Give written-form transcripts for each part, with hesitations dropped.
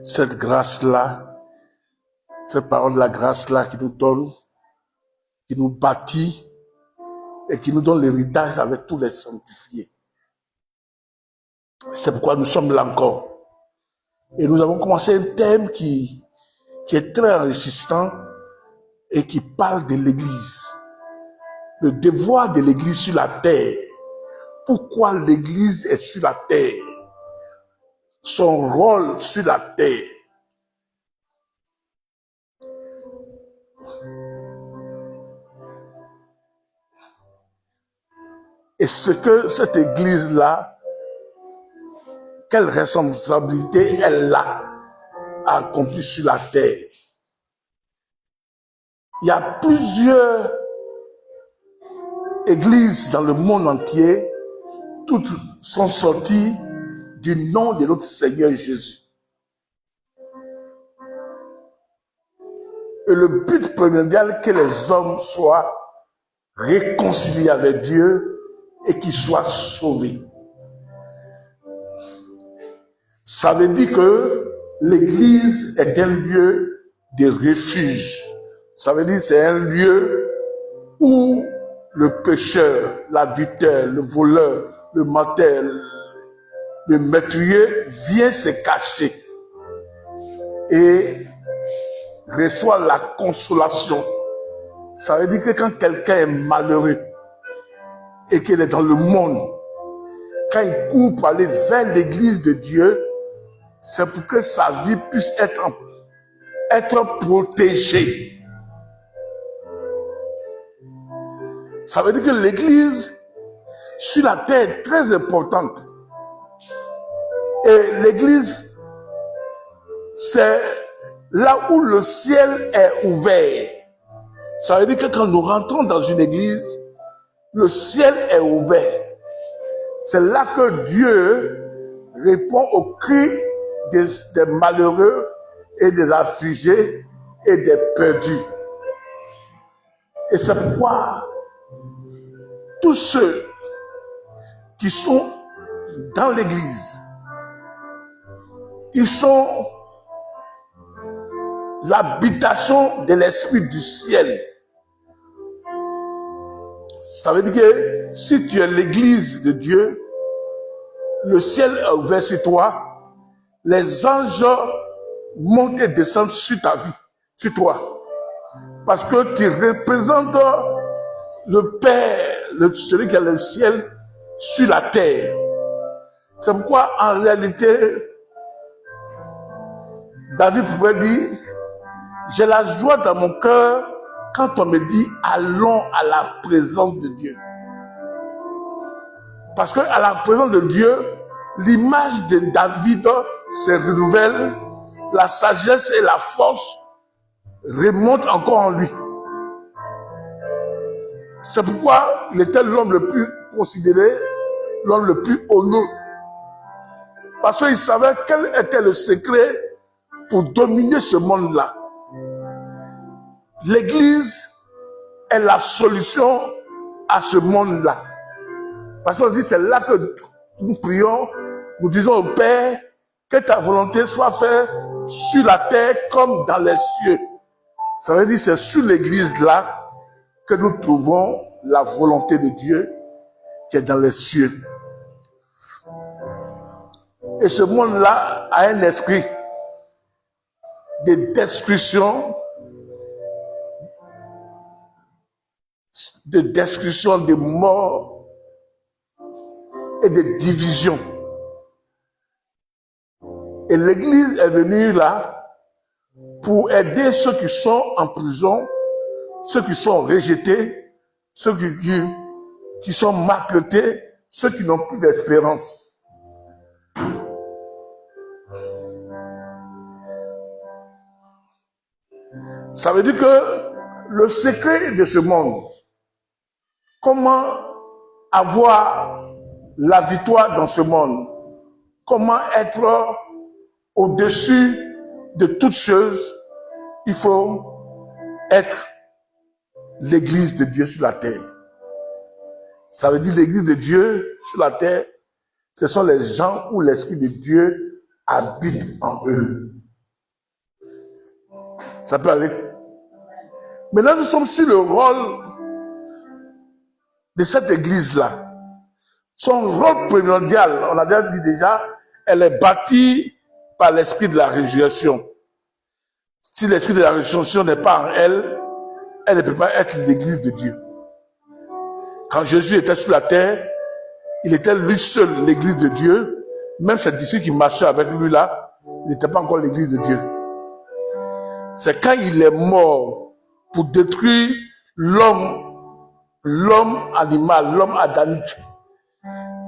cette grâce-là, cette parole de la grâce-là qui nous donne, qui nous bâtit et qui nous donne l'héritage avec tous les sanctifiés. C'est pourquoi nous sommes là encore. Et nous avons commencé un thème qui est très enrichissant et qui parle de l'Église. Le devoir de l'Église sur la terre. Pourquoi l'Église est sur la terre? Son rôle sur la terre. Et ce que cette Église-là, quelle responsabilité elle a accompli sur la terre. Il y a plusieurs églises dans le monde entier, toutes sont sorties du nom de notre Seigneur Jésus. Et le but primordial, que les hommes soient réconciliés avec Dieu et qu'ils soient sauvés. Ça veut dire que l'Église est un lieu de refuge. Ça veut dire que c'est un lieu où le pécheur, l'adultère, le voleur, le menteur, le meurtrier vient se cacher et reçoit la consolation. Ça veut dire que quand quelqu'un est malheureux et qu'il est dans le monde, quand il court pour aller vers l'église de Dieu, c'est pour que sa vie puisse être protégée. Ça veut dire que l'église sur la terre est très importante. Et l'église, c'est là où le ciel est ouvert. Ça veut dire que quand nous rentrons dans une église, le ciel est ouvert. C'est là que Dieu répond aux cris des malheureux et des affligés et des perdus. Et c'est pourquoi tous ceux qui sont dans l'église, ils sont l'habitation de l'esprit du ciel. Ça veut dire que si tu es l'église de Dieu, le ciel est ouvert sur toi, les anges montent et descendent sur ta vie, sur toi. Parce que tu représentes le Père, celui qui a le ciel sur la terre. C'est pourquoi en réalité, David pourrait dire, j'ai la joie dans mon cœur quand on me dit allons à la présence de Dieu. Parce que à la présence de Dieu, l'image de David se renouvelle, la sagesse et la force remontent encore en lui. C'est pourquoi il était l'homme le plus considéré, l'homme le plus honoré. Parce qu'il savait quel était le secret pour dominer ce monde-là. L'église est la solution à ce monde-là. Parce qu'on dit, c'est là que nous prions, nous disons au Père, que ta volonté soit faite sur la terre comme dans les cieux. Ça veut dire, c'est sur l'église-là que nous trouvons la volonté de Dieu qui est dans les cieux. Et ce monde-là a un esprit de destruction, de mort et de division. Et l'Église est venue là pour aider ceux qui sont en prison, ceux qui sont rejetés, ceux qui sont maltraités, ceux qui n'ont plus d'espérance. Ça veut dire que le secret de ce monde, comment avoir la victoire dans ce monde, comment être au-dessus de toutes choses, il faut être l'église de Dieu sur la terre. Ça veut dire l'église de Dieu sur la terre, ce sont les gens où l'Esprit de Dieu habite en eux. Ça peut aller. Maintenant, nous sommes sur le rôle de cette église-là. Son rôle primordial, on a déjà dit déjà, elle est bâtie par l'esprit de la résurrection. Si l'esprit de la résurrection n'est pas en elle, elle ne peut pas être l'église de Dieu. Quand Jésus était sur la terre, il était lui seul l'église de Dieu. Même ses disciples qui marchaient avec lui là, il n'était pas encore l'église de Dieu. C'est quand il est mort pour détruire l'homme animal, l'homme adamique,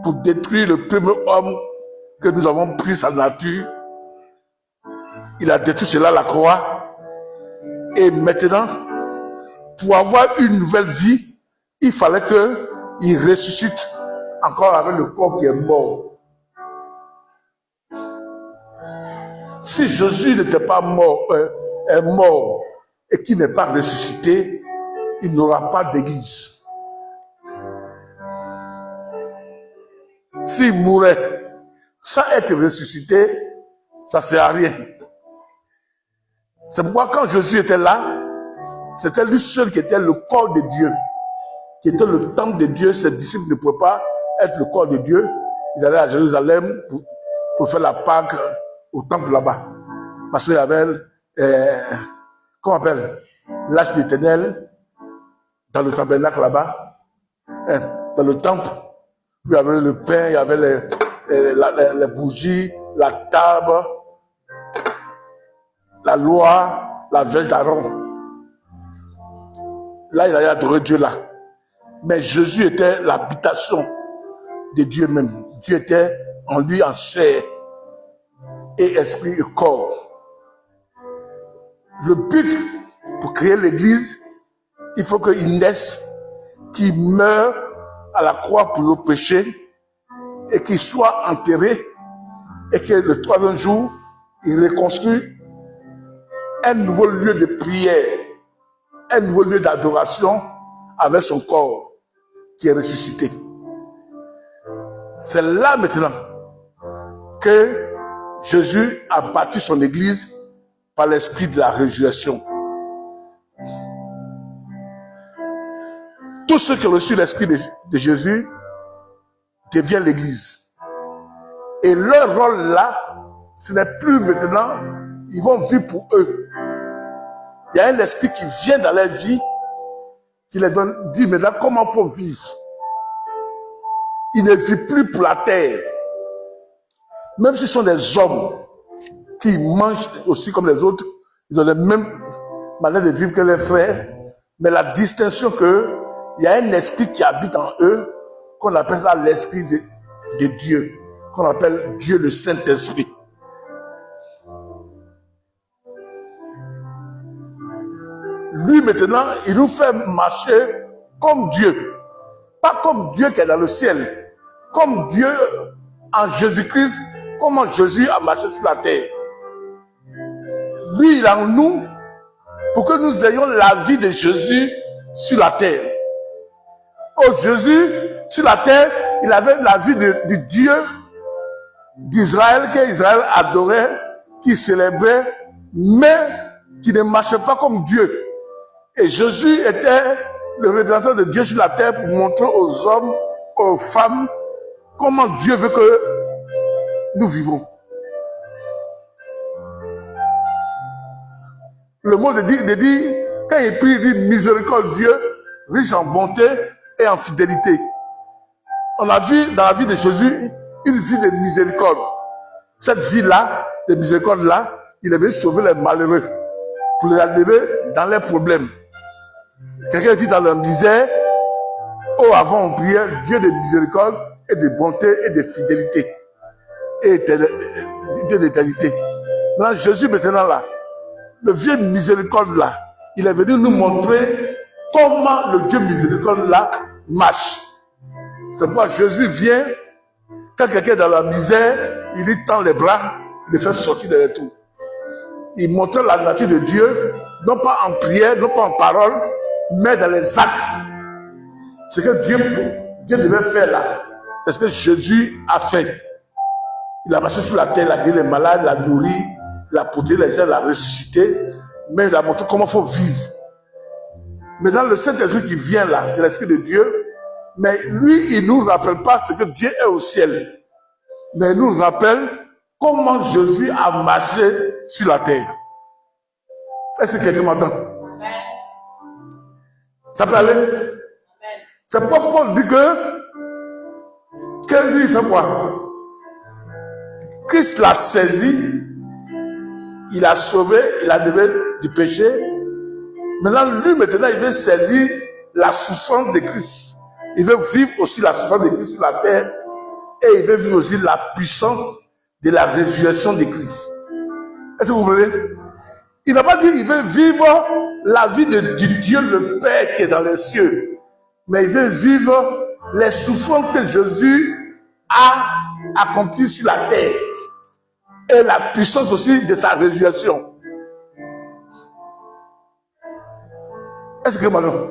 pour détruire le premier homme que nous avons pris sa nature. Il a détruit cela à la croix. Et maintenant, pour avoir une nouvelle vie, il fallait qu'il ressuscite encore avec le corps qui est mort. Si Jésus n'était pas mort, est mort et qu'il n'est pas ressuscité, il n'aura pas d'église. S'il mourait sans être ressuscité, ça ne sert à rien. C'est pourquoi quand Jésus était là, c'était lui seul qui était le corps de Dieu, qui était le temple de Dieu. Ses disciples ne pouvaient pas être le corps de Dieu. Ils allaient à Jérusalem pour faire la Pâque au temple là-bas. Parce qu'il y avait, comment on appelle, l'Arche d'Éternel dans le tabernacle là-bas, dans le temple. Il y avait le pain, il y avait les bougies, la table, la loi, la verge d'Aaron. Là, il allait adorer Dieu là. Mais Jésus était l'habitation de Dieu même. Dieu était en lui en chair et esprit et corps. Le but pour créer l'église, il faut qu'il naisse, qu'il meure à la croix pour nos péchés et qu'il soit enterré et que le troisième jour, il reconstruit un nouveau lieu de prière, un nouveau lieu d'adoration avec son corps qui est ressuscité. C'est là maintenant que Jésus a bâti son église par l'esprit de la résurrection. Tous ceux qui ont reçu l'esprit de Jésus deviennent l'église. Et leur rôle là, ce n'est plus maintenant, ils vont vivre pour eux. Il y a un esprit qui vient dans leur vie, qui les donne, dit maintenant comment il faut vivre. Ils ne vivent plus pour la terre. Même si ce sont des hommes qui mangent aussi comme les autres, ils ont la même manière de vivre que les frères, mais la distinction que il y a un esprit qui habite en eux, qu'on appelle ça l'esprit de Dieu, qu'on appelle Dieu le Saint-Esprit. Lui maintenant, il nous fait marcher comme Dieu. Pas comme Dieu qui est dans le ciel. Comme Dieu en Jésus-Christ, comment Jésus a marché sur la terre. Lui, il est en nous pour que nous ayons la vie de Jésus sur la terre. Oh, Jésus, sur la terre, il avait la vie du Dieu d'Israël, qu'Israël adorait, qui célébrait, mais qui ne marchait pas comme Dieu. Et Jésus était le rédempteur de Dieu sur la terre pour montrer aux hommes, aux femmes, comment Dieu veut que nous vivons. Le mot de dire, quand il prie, il dit miséricorde Dieu, riche en bonté et en fidélité. On a vu dans la vie de Jésus une vie de miséricorde. Cette vie-là, de miséricorde-là, il est venu sauver les malheureux pour les enlever dans leurs problèmes. Quelqu'un vit dans leur misère, oh, avant on priait Dieu de miséricorde et de bonté et de fidélité et d'éternité. Maintenant, Jésus maintenant là, le Dieu miséricorde là, il est venu nous montrer comment le Dieu miséricorde là marche. C'est pourquoi Jésus vient, quand quelqu'un est dans la misère, il lui tend les bras, il le fait sortir de les trous. Il montre la nature de Dieu, non pas en prière, non pas en parole, mais dans les actes. Ce que Dieu devait faire là, c'est ce que Jésus a fait. Il a marché sur la terre, il a guéri les malades, il a nourri, il a protégé les gens, il a ressuscité. mais il a montré comment il faut vivre. Maintenant, le Saint-Esprit qui vient là, c'est l'Esprit de Dieu, mais lui, il ne nous rappelle pas ce que Dieu est au ciel, mais il nous rappelle comment Jésus a marché sur la terre. Est-ce que quelqu'un m'entend? Ça peut aller? C'est pourquoi Paul dit que lui, il fait quoi? Christ l'a saisi, il a sauvé, il a délivré du péché. Maintenant, lui, maintenant, il veut saisir la souffrance de Christ. Il veut vivre aussi la souffrance de Christ sur la terre. Et il veut vivre aussi la puissance de la résurrection de Christ. Est-ce que vous voyez? Il n'a pas dit qu'il veut vivre la vie de Dieu le Père qui est dans les cieux. Mais il veut vivre les souffrances que Jésus a accomplies sur la terre. Et la puissance aussi de sa résurrection. Est-ce que maintenant?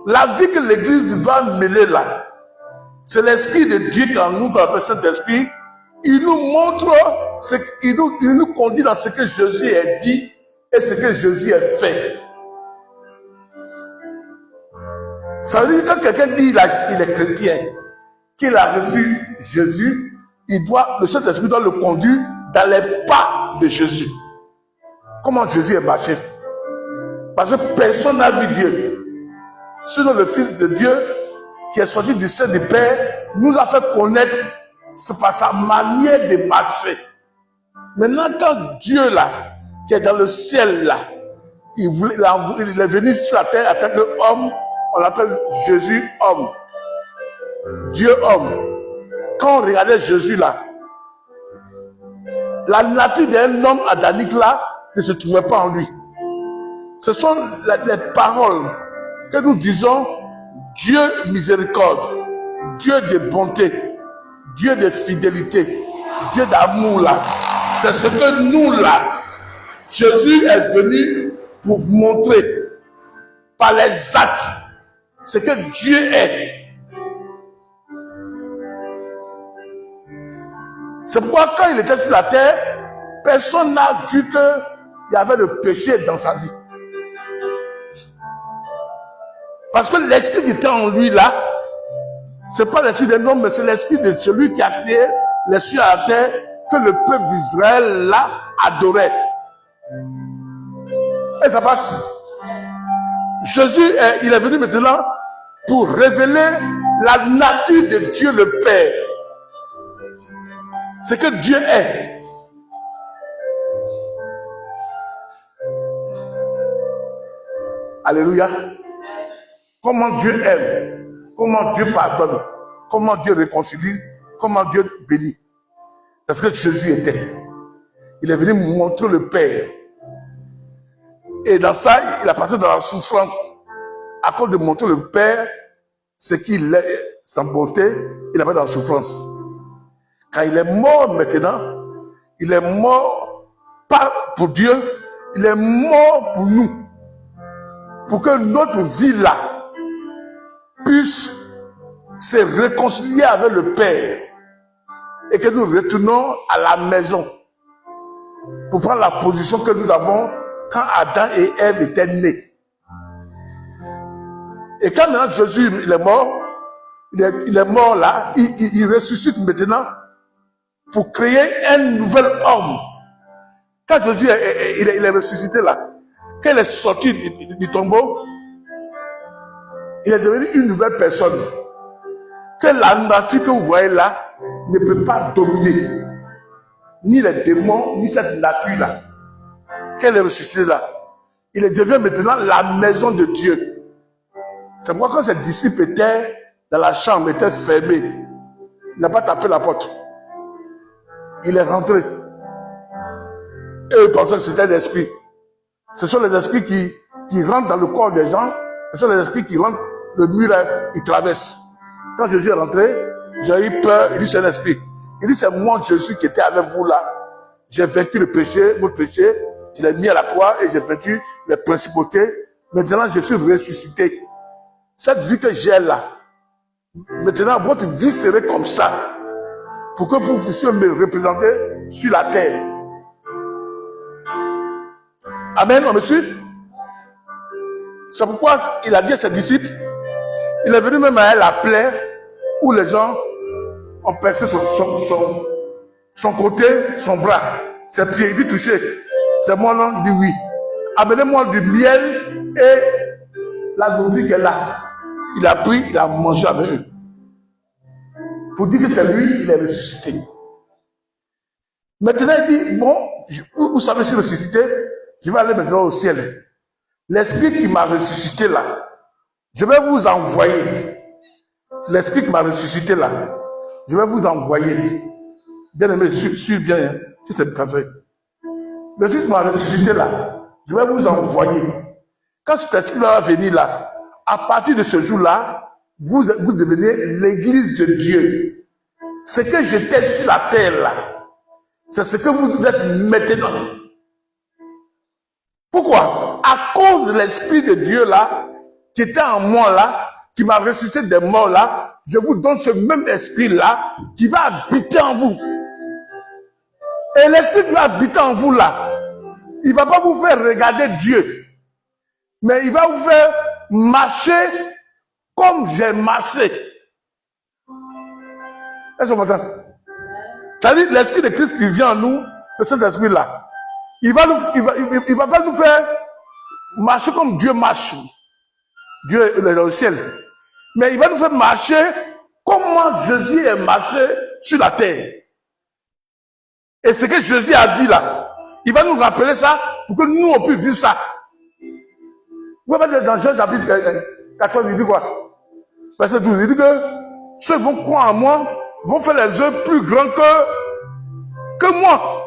La vie que l'Église doit mener là, c'est l'Esprit de Dieu qui en nous, qu'on appelle Saint-Esprit. Il nous montre, il nous conduit dans ce que Jésus a dit et ce que Jésus a fait. Ça veut dire que quand quelqu'un dit qu'il est chrétien, qu'il a reçu Jésus, le Saint-Esprit doit le conduire dans les pas de Jésus. Comment Jésus est marché? Parce que personne n'a vu Dieu. Sinon le Fils de Dieu, qui est sorti du sein du Père, nous a fait connaître par sa manière de marcher. Maintenant, quand Dieu là, qui est dans le ciel là, il est venu sur la terre en tant qu'homme, on l'appelle Jésus homme. Dieu homme. Quand on regardait Jésus là, la nature d'un homme adamique là ne se trouvait pas en lui. Ce sont les paroles que nous disons, Dieu miséricorde, Dieu de bonté, Dieu de fidélité, Dieu d'amour là. C'est ce que nous là, Jésus est venu pour montrer par les actes ce que Dieu est. C'est pourquoi quand il était sur la terre, personne n'a vu qu'il y avait le péché dans sa vie. Parce que l'esprit qui était en lui là, c'est pas l'esprit d'un homme, mais c'est l'esprit de celui qui a créé les cieux à la terre, que le peuple d'Israël là adorait. Et ça passe. Jésus, il est venu maintenant pour révéler la nature de Dieu le Père. C'est que Dieu est. Alléluia. Comment Dieu aime, comment Dieu pardonne, comment Dieu réconcilie, comment Dieu bénit. C'est ce que Jésus était. Il est venu montrer le Père. Et dans ça, il a passé dans la souffrance. À cause de montrer le Père, ce qu'il est, sa bonté, il a passé dans la souffrance. Quand il est mort maintenant, il est mort pas pour Dieu, il est mort pour nous. Pour que notre vie là puisse se réconcilier avec le Père et que nous retournons à la maison pour prendre la position que nous avons quand Adam et Ève étaient nés. Et quand maintenant Jésus il est mort, il est mort là, il ressuscite maintenant pour créer un nouvel homme. Quand Jésus il est ressuscité là, quand il est sorti du tombeau, il est devenu une nouvelle personne. Que la nature que vous voyez là ne peut pas dominer. Ni les démons, ni cette nature-là. Qu'elle est ressuscitée là. Il est devenu maintenant la maison de Dieu. C'est pourquoi quand ses disciples étaient dans la chambre, étaient fermés, il n'a pas tapé la porte. Il est rentré. Et ils pensaient que c'était l'esprit. Ce sont les esprits qui rentrent dans le corps des gens. Ce sont les esprits qui rentrent, le mur, ils traversent. Quand Jésus est rentré, j'ai eu peur, il dit c'est l'esprit. Il dit c'est moi Jésus qui était avec vous là. J'ai vaincu le péché, votre péché. Je l'ai mis à la croix et j'ai vaincu les principautés. Maintenant je suis ressuscité. Cette vie que j'ai là, maintenant votre vie serait comme ça. pour que vous puissiez me représenter sur la terre. Amen, on me suit? C'est pourquoi il a dit à ses disciples, il est venu même à la plaie où les gens ont percé son côté, son bras, ses pieds. Il dit toucher. C'est moi, non? Il dit oui. Amenez-moi du miel et la nourriture qu'elle a. Il a pris, il a mangé avec eux. Pour dire que c'est lui, il est ressuscité. Maintenant, il dit, bon, vous savez, je suis ressuscité, je vais aller maintenant au ciel. L'esprit qui m'a ressuscité là, je vais vous envoyer. L'esprit qui m'a ressuscité là, je vais vous envoyer. Bien aimé, suis bien, hein, si c'est tout à fait. L'esprit qui m'a ressuscité là, je vais vous envoyer. Quand cet esprit va venir là, à partir de ce jour-là, vous devenez l'église de Dieu. Ce que j'étais sur la terre là, c'est ce que vous êtes maintenant. Pourquoi? À cause de l'esprit de Dieu là, qui était en moi là, qui m'a ressuscité des morts là, je vous donne ce même esprit là, qui va habiter en vous. Et l'esprit qui va habiter en vous là, il ne va pas vous faire regarder Dieu, mais il va vous faire marcher comme j'ai marché. Est-ce que vous m'entendez? Ça veut dire l'esprit de Christ qui vient en nous, de cet esprit-là, il va pas nous faire marcher comme Dieu marche. Dieu est dans le ciel. Mais il va nous faire marcher comme moi Jésus est marché sur la terre. Et ce que Jésus a dit là, il va nous rappeler ça pour que nous on puisse vivre ça. Vous voyez dans Jean chapitre 14, il dit quoi? Verset 12, il dit que ceux qui vont croire en moi vont faire les œuvres plus grandes que moi.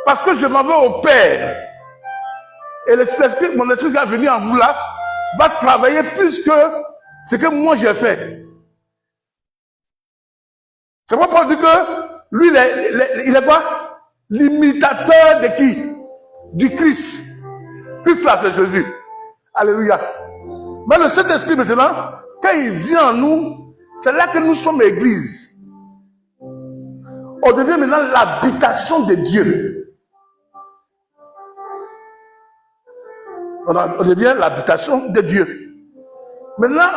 Parce que je m'en vais au Père. Et mon esprit qui va venir en vous là, va travailler plus que ce que moi j'ai fait. C'est pas pour dire que lui, il est quoi? L'imitateur de qui? Du Christ. Christ là, c'est Jésus. Alléluia. Mais le Saint-Esprit maintenant, quand il vient en nous, c'est là que nous sommes église. On devient maintenant l'habitation de Dieu. On devient l'habitation de Dieu. Maintenant,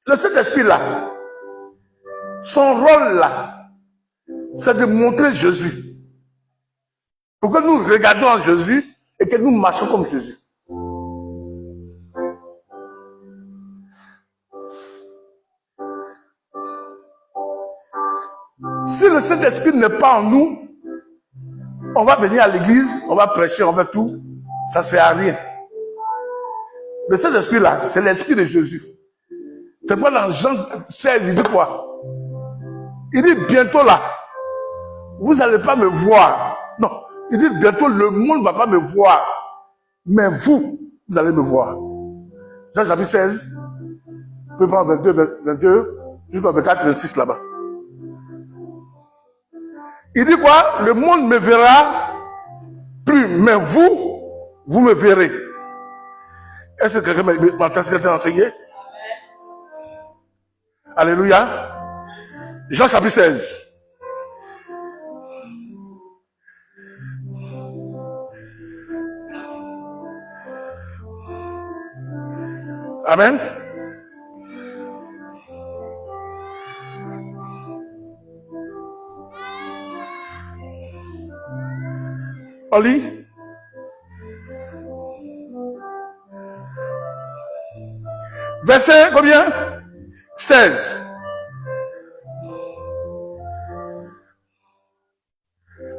le Saint-Esprit là, son rôle là, c'est de montrer Jésus. Pour que nous regardions en Jésus et que nous marchions comme Jésus. Si le Saint-Esprit n'est pas en nous, on va venir à l'église, on va prêcher, on va tout, ça ne sert à rien. Le Saint-Esprit là, c'est l'Esprit de Jésus. C'est pas dans Jean 16, il dit quoi? Il dit bientôt là, vous n'allez pas me voir. Non, il dit bientôt le monde ne va pas me voir. Mais vous allez me voir. Jean chapitre 16, vous pouvez prendre 22, jusqu'à 24, 26 là-bas. Il dit quoi? Le monde ne me verra plus, mais vous me verrez. Est-ce que quelqu'un m'entend ce que tu as enseigné? Alléluia. Jean chapitre 16. Amen. On lit. Verset combien? 16.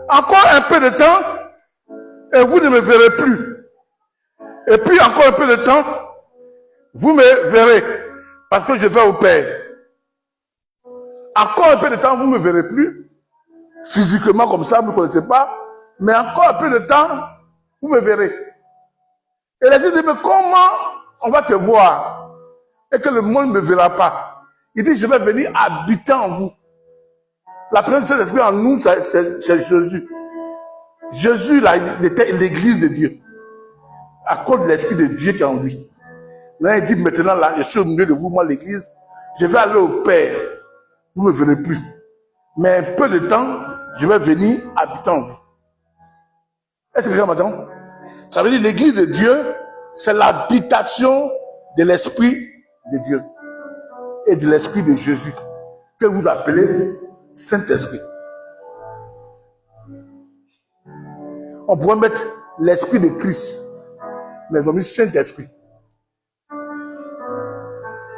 Encore un peu de temps et vous ne me verrez plus. Et puis encore un peu de temps, vous me verrez parce que je vais au Père. Encore un peu de temps, vous ne me verrez plus. Physiquement comme ça, vous ne me connaissez pas. Mais encore un peu de temps, vous me verrez. Et les gens disent, mais comment on va te voir et que le monde ne me verra pas? Il dit, je vais venir habiter en vous. La présence de l'Esprit en nous, c'est Jésus. Jésus, là, il était l'église de Dieu. À cause de l'Esprit de Dieu qui est en lui. Là, il dit, maintenant, là, je suis au milieu de vous, moi, l'église. Je vais aller au Père. Vous ne me verrez plus. mais un peu de temps, je vais venir habiter en vous. Est-ce que quelqu'un m'entend? Ça veut dire l'église de Dieu, c'est l'habitation de l'Esprit de Dieu et de l'Esprit de Jésus, que vous appelez Saint-Esprit. On pourrait mettre l'Esprit de Christ, mais ils ont mis Saint-Esprit.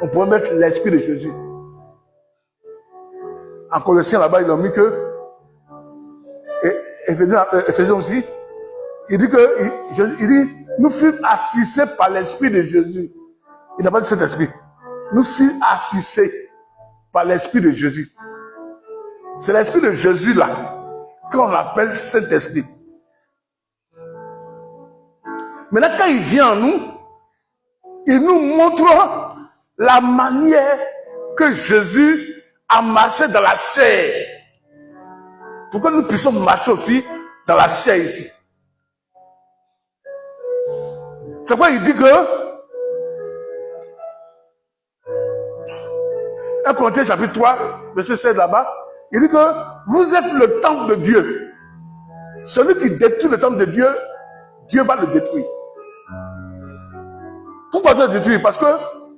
On pourrait mettre l'Esprit de Jésus. En Colossiens, là-bas, ils ont mis que, et Éphésiens aussi, il dit nous fûmes assistés par l'Esprit de Jésus. Il n'a pas dit Saint-Esprit. Nous fûmes assistés par l'Esprit de Jésus. C'est l'Esprit de Jésus là qu'on appelle Saint-Esprit. Maintenant, quand il vient en nous, il nous montre la manière que Jésus a marché dans la chair. Pourquoi nous puissions marcher aussi dans la chair ici? C'est pourquoi il dit que 1 Corinthiens chapitre 3, verset 16 là-bas, il dit que vous êtes le temple de Dieu. Celui qui détruit le temple de Dieu, Dieu va le détruire. Pourquoi Dieu le détruire? Parce que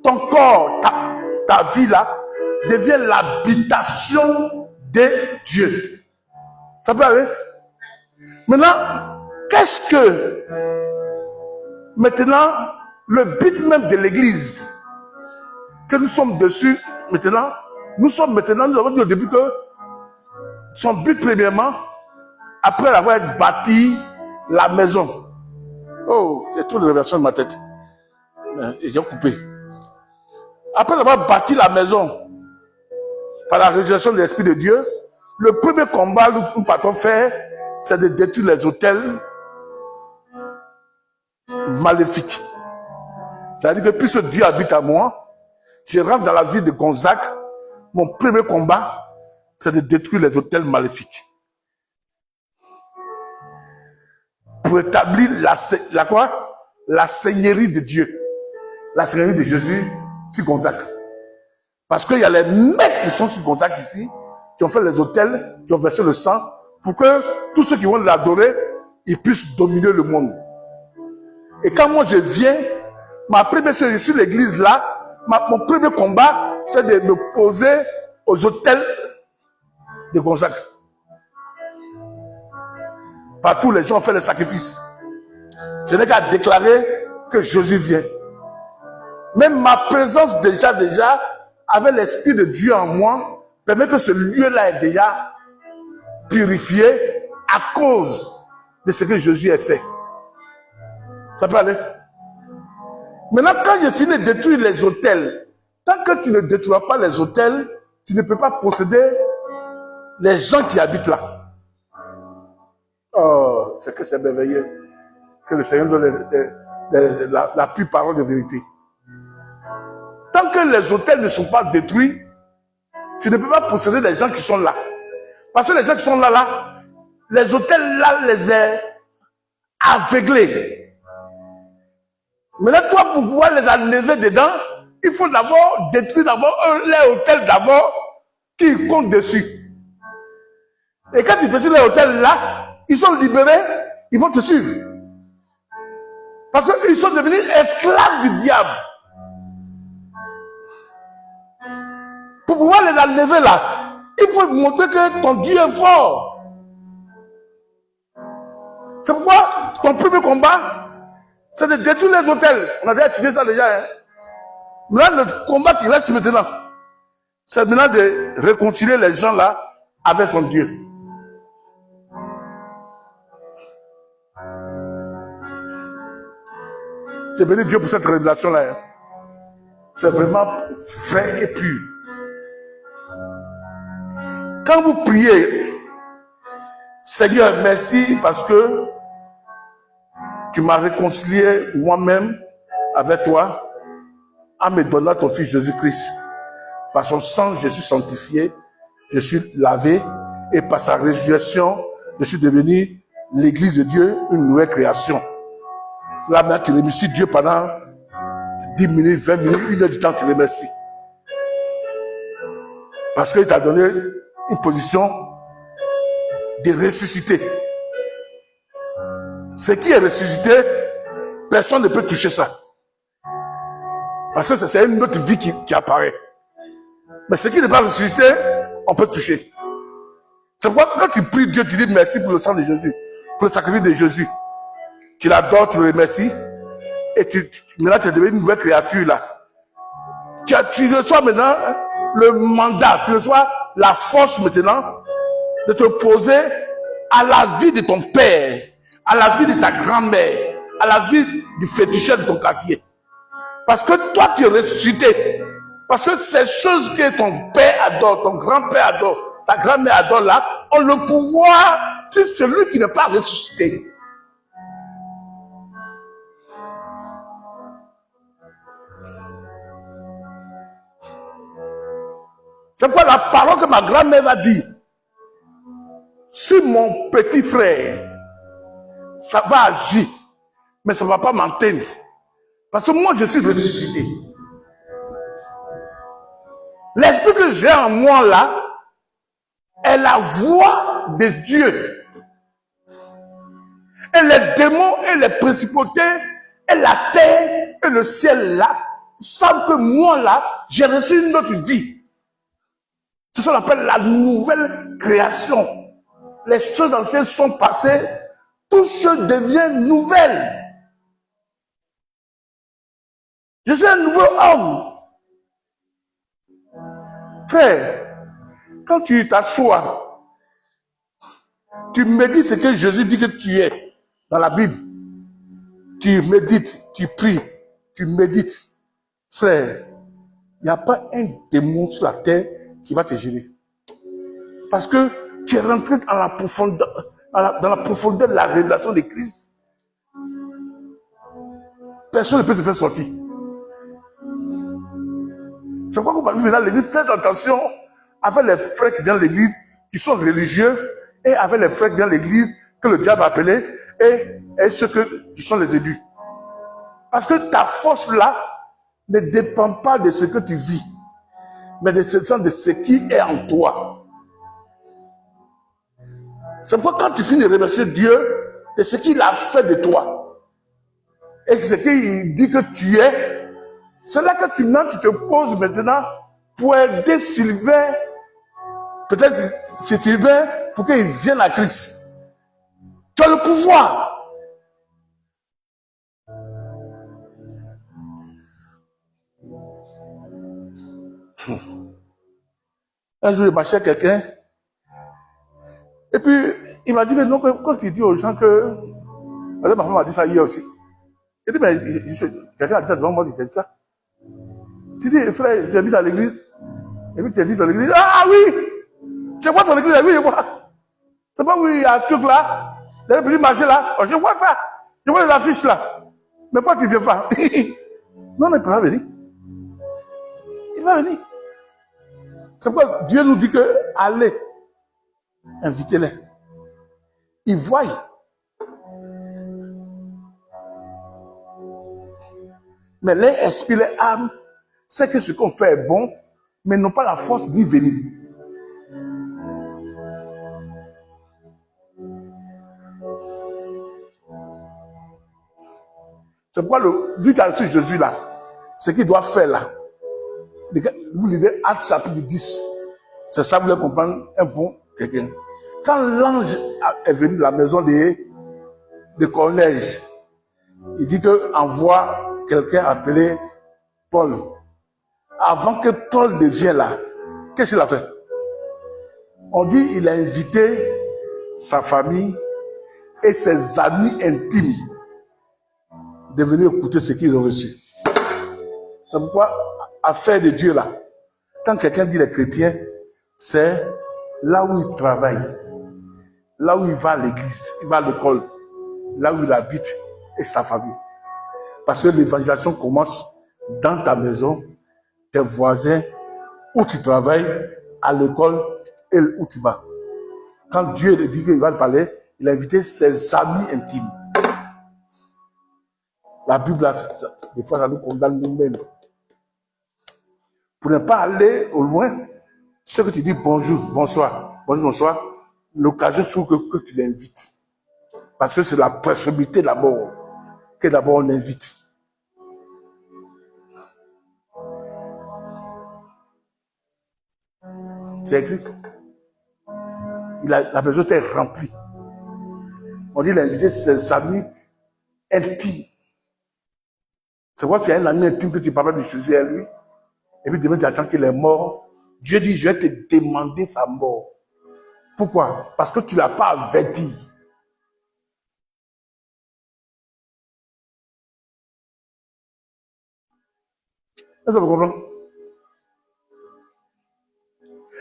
ton corps, ta vie là, devient l'habitation de Dieu. Ça peut aller? Maintenant, qu'est-ce que maintenant le but même de l'église que nous sommes dessus maintenant, nous avons dit au début que son but premièrement, après avoir bâti la maison. Oh, c'est toute la révélation de ma tête. Et j'ai coupé. Après avoir bâti la maison par la résurrection de l'Esprit de Dieu, le premier combat que nous partons faire, c'est de détruire les autels maléfiques. C'est-à-dire que puisque Dieu habite à moi, je rentre dans la vie de Gonzague, mon premier combat, c'est de détruire les autels maléfiques. Pour établir la seigneurie de Dieu, la seigneurie de Jésus sur Gonzague. Parce qu'il y a les maîtres qui sont sur Gonzague ici, qui ont fait les autels, qui ont versé le sang, pour que tous ceux qui vont l'adorer, ils puissent dominer le monde. Et quand moi je viens, ma première chose sur l'église là, mon premier combat, c'est de me poser aux autels de Gonzague. Partout, les gens ont fait le sacrifice. Je n'ai qu'à déclarer que Jésus vient. Même ma présence déjà, avec l'Esprit de Dieu en moi, permet que ce lieu-là est déjà purifié à cause de ce que Jésus a fait. Ça peut aller? Maintenant, quand j'ai fini de détruire les autels, tant que tu ne détruis pas les autels, tu ne peux pas posséder les gens qui habitent là. Oh, c'est que c'est merveilleux que le Seigneur donne la pure parole de vérité. Tant que les autels ne sont pas détruits, tu ne peux pas posséder les gens qui sont là. Parce que les gens qui sont là, les autels là les est aveuglés. Maintenant, toi, pour pouvoir les enlever dedans, il faut d'abord détruire les hôtels d'abord qui comptent dessus. Et quand tu détruis les hôtels là, ils sont libérés, ils vont te suivre. Parce qu'ils sont devenus esclaves du diable. Pour pouvoir les enlever là, il faut montrer que ton Dieu est fort. C'est pourquoi ton premier combat, c'est de détruire les hôtels. On a déjà étudié ça déjà. Hein? Maintenant, le combat qui reste maintenant, c'est maintenant de réconcilier les gens là avec son Dieu. J'ai béni Dieu pour cette révélation-là. Hein? C'est vraiment vrai et pur. Quand vous priez, Seigneur, merci parce que tu m'as réconcilié moi-même avec toi en me donnant ton Fils Jésus-Christ. Par son sang, je suis sanctifié, je suis lavé et par sa résurrection, je suis devenu l'église de Dieu, une nouvelle création. Là, maintenant, tu remercies Dieu pendant 10 minutes, 20 minutes, 1 heure du temps, tu remercies. Parce qu'il t'a donné une position de ressuscité. Ce qui est ressuscité, personne ne peut toucher ça. Parce que c'est une autre vie qui apparaît. Mais ce qui n'est pas ressuscité, on peut toucher. C'est pourquoi quand tu pries Dieu, tu dis merci pour le sang de Jésus, pour le sacrifice de Jésus. Tu l'adores, tu le remercies. Et maintenant, tu es devenu une nouvelle créature là. Tu reçois maintenant le mandat, tu reçois la force maintenant de te poser à la vie de ton père, à la vie de ta grand-mère, à la vie du féticheur de ton quartier. Parce que toi, tu es ressuscité. Parce que ces choses que ton père adore, ton grand-père adore, ta grand-mère adore là, ont le pouvoir sur celui qui n'est pas ressuscité. C'est pourquoi la parole que ma grand-mère va dire sur mon petit frère, ça va agir, mais ça ne va pas m'entendre. Parce que moi, je suis ressuscité. L'esprit que j'ai en moi là est la voix de Dieu. Et les démons et les principautés et la terre et le ciel là savent que moi là, j'ai reçu une autre vie. C'est ce qu'on appelle la nouvelle création. Les choses anciennes sont passées, tout chose devient nouvelle. Je suis un nouveau homme. Frère, quand tu t'assois, tu médites ce que Jésus dit que tu es dans la Bible. Tu médites, tu pries, tu médites. Frère, il n'y a pas un démon sur la terre qui va te gêner. Parce que tu es rentré dans la profondeur, dans la profondeur de la révélation de Christ. Personne ne peut te faire sortir. C'est pourquoi qu'on va venir dans l'église, faites attention avec les frères qui viennent à l'église, qui sont religieux, et avec les frères qui viennent à l'église, que le diable a appelé, et ceux qui sont les élus. Parce que ta force là ne dépend pas de ce que tu vis, mais de ce qui est en toi. C'est pourquoi quand tu finis de remercier Dieu de ce qu'il a fait de toi, et ce qu'il dit que tu es, c'est là que tu te poses maintenant pour aider Sylvain, peut-être c'est Sylvain, pour qu'il vienne à Christ. Tu as le pouvoir. Un jour, il marchait quelqu'un, et puis il m'a dit que non, quand il dit aux gens que, ma femme m'a dit ça hier aussi. Il dit, mais quelqu'un a dit ça devant moi, il dit ça. Tu dis, frère, j'ai dit à l'église, et puis tu as dit dans l'église, ah oui, je vois ton église, oui, je vois. C'est pas où il y a un truc là, dans le petit marché là, oh, je vois ça, je vois les affiches là. Mais pourquoi tu ne viens pas? Non, il ne peut pas venir. Il va venir. C'est pourquoi Dieu nous dit que, allez, invitez-les. Ils voient. Mais les esprits, les âmes, c'est que ce qu'on fait est bon, mais n'ont pas la force d'y venir. C'est pourquoi lui qui a reçu Jésus là, ce qu'il doit faire là, vous lisez Actes chapitre 10, c'est ça, vous voulez comprendre un bon quelqu'un. Quand l'ange est venu de la maison de Cornège, il dit qu'il envoie quelqu'un appelé Paul. Avant que Paul ne vienne là, qu'est-ce qu'il a fait? On dit qu'il a invité sa famille et ses amis intimes de venir écouter ce qu'ils ont reçu. C'est pourquoi, affaire de Dieu là, quand quelqu'un dit les chrétiens, c'est là où il travaille, là où il va à l'église, il va à l'école, là où il habite et sa famille. Parce que l'évangélisation commence dans ta maison, tes voisins, où tu travailles, à l'école et où tu vas. Quand Dieu dit qu'il va te parler, il a invité ses amis intimes. La Bible, des fois, ça nous condamne nous-mêmes. Pour ne pas aller au loin, Ce que tu dis bonjour, bonsoir, bonjour, bonsoir, l'occasion s'ouvre que tu l'invites. Parce que c'est la proximité d'abord, que d'abord on invite. C'est écrit. La maison était remplie. On dit l'invité, c'est ses amis intimes. C'est quoi, tu as un ami intime que tu parles de Jésus à lui, et puis demain tu attends qu'il est mort. Dieu dit, je vais te demander sa mort. Pourquoi? Parce que tu ne l'as pas averti. Est-ce que vous comprenez?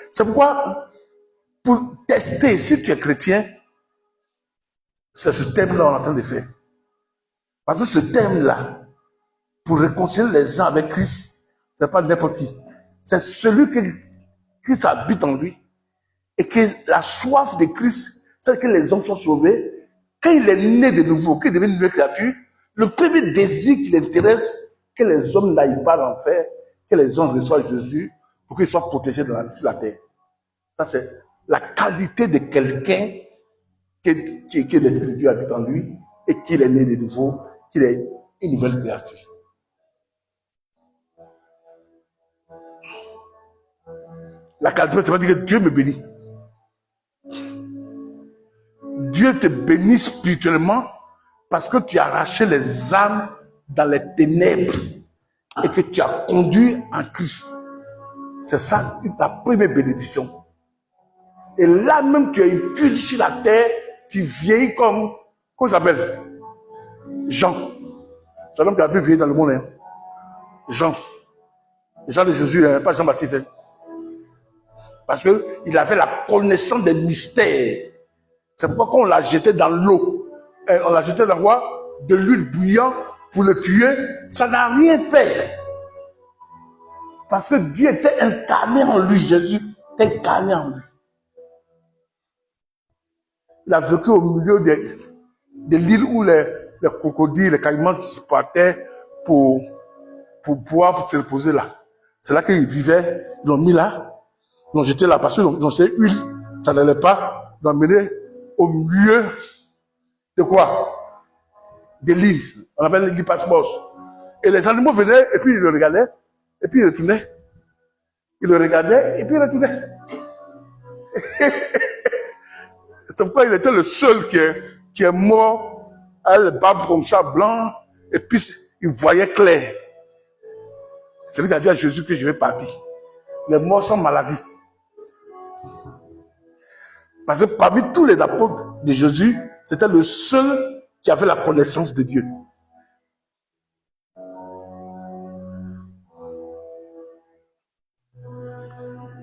C'est pourquoi, pour tester si tu es chrétien, c'est ce thème-là qu'on est en train de faire. Parce que ce thème-là, pour réconcilier les gens avec Christ, ce n'est pas n'importe qui. C'est celui que Christ habite en lui. Et que la soif de Christ, c'est que les hommes soient sauvés. Quand il est né de nouveau, qu'il devient une nouvelle créature, le premier désir qui l'intéresse, que les hommes n'aillent pas à l'enfer, que les hommes reçoivent Jésus pour qu'ils soient protégés sur la terre. Ça, c'est la qualité de quelqu'un que l'Esprit de Dieu habite en lui et qu'il est né de nouveau, qu'il est une nouvelle créature. La qualité, ça veut dire que Dieu me bénit. Dieu te bénit spirituellement parce que tu as arraché les âmes dans les ténèbres et que tu as conduit en Christ. C'est ça ta première bénédiction. Et là même, tu es étudié sur la terre, tu vieillis comme, comment ça s'appelle? Jean. C'est l'homme qui a pu vieillir dans le monde. Hein? Jean. Jean de Jésus, hein? Pas Jean-Baptiste. Hein? Parce qu'il avait la connaissance des mystères. C'est pourquoi quand on l'a jeté dans l'eau, on l'a jeté dans quoi? De l'huile bouillante pour le tuer, ça n'a rien fait. Parce que Dieu était incarné en lui, Jésus était incarné en lui. Il a vécu au milieu de l'île où les crocodiles, les caïmans se partaient pour pouvoir se reposer là. C'est là qu'ils vivaient, ils l'ont mis là, ils l'ont jeté là, parce qu'ils ont cette huile, ça n'allait pas, ils l'ont emmené au milieu de quoi? De l'île. On appelle l'île Patmos. Et les animaux venaient, et puis ils le regardaient, et puis ils retournaient. Ils le regardaient, et puis ils retournaient. C'est pourquoi il était le seul qui est mort, à le barbe comme ça, blanc, et puis il voyait clair. C'est lui qui a dit à Jésus que je vais partir. Les morts sont maladie. Parce que parmi tous les apôtres de Jésus, c'était le seul qui avait la connaissance de Dieu.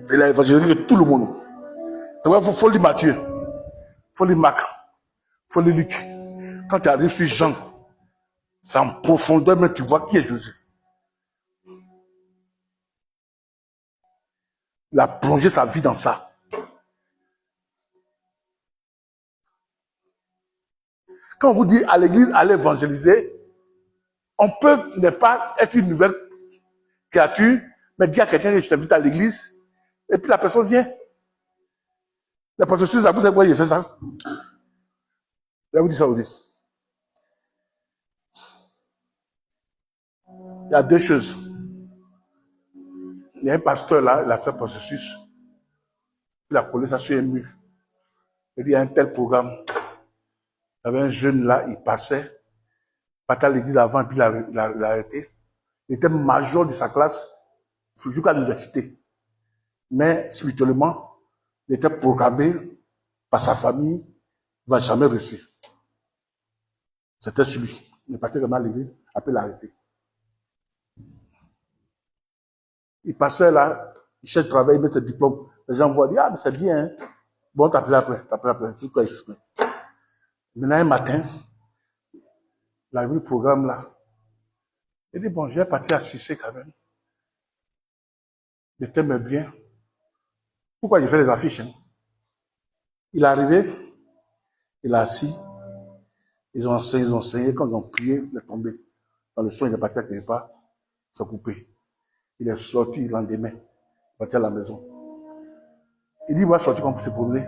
Il a évangélisé tout le monde. C'est vrai, il faut lire Matthieu, il faut lire Marc, il faut lire Luc. Quand tu arrives sur Jean, c'est en profondeur, mais tu vois qui est Jésus. Il a plongé sa vie dans ça. Quand on vous dit à l'église, allez évangéliser, on peut ne pas être une nouvelle créature, mais dire à quelqu'un que je t'invite à l'église, et puis la personne vient. La processus, vous savez pourquoi il fait ça? Je vais vous dire ça aujourd'hui. Il y a deux choses. Il y a un pasteur là, il a fait processus. Il a collé ça sur un mur. Il dit, il y a un tel programme. Il y avait un jeune là, il partait à l'église avant, puis il a arrêté. Il était major de sa classe, jusqu'à l'université. Mais spirituellement, il était programmé par sa famille, il ne va jamais réussir. C'était celui. Il partait vraiment à l'église, après il a arrêté. Il passait là, il cherche travail, il met ses diplômes. Les gens voient, ah, mais c'est bien. Hein? Bon, t'appelles après. Jusqu'à il Maintenant, un matin, il a vu le programme là. Il dit, bon, je vais partir assister quand même. Le thème est bien. Pourquoi il fait les affiches? Hein? Il est arrivé, il a assis. Ils ont enseigné. Quand ils ont prié, il est tombé. Dans le son, il est parti à quelque part, s'est coupé. Il est sorti le lendemain, parti à la maison. Il dit, il va sortir comme se promener.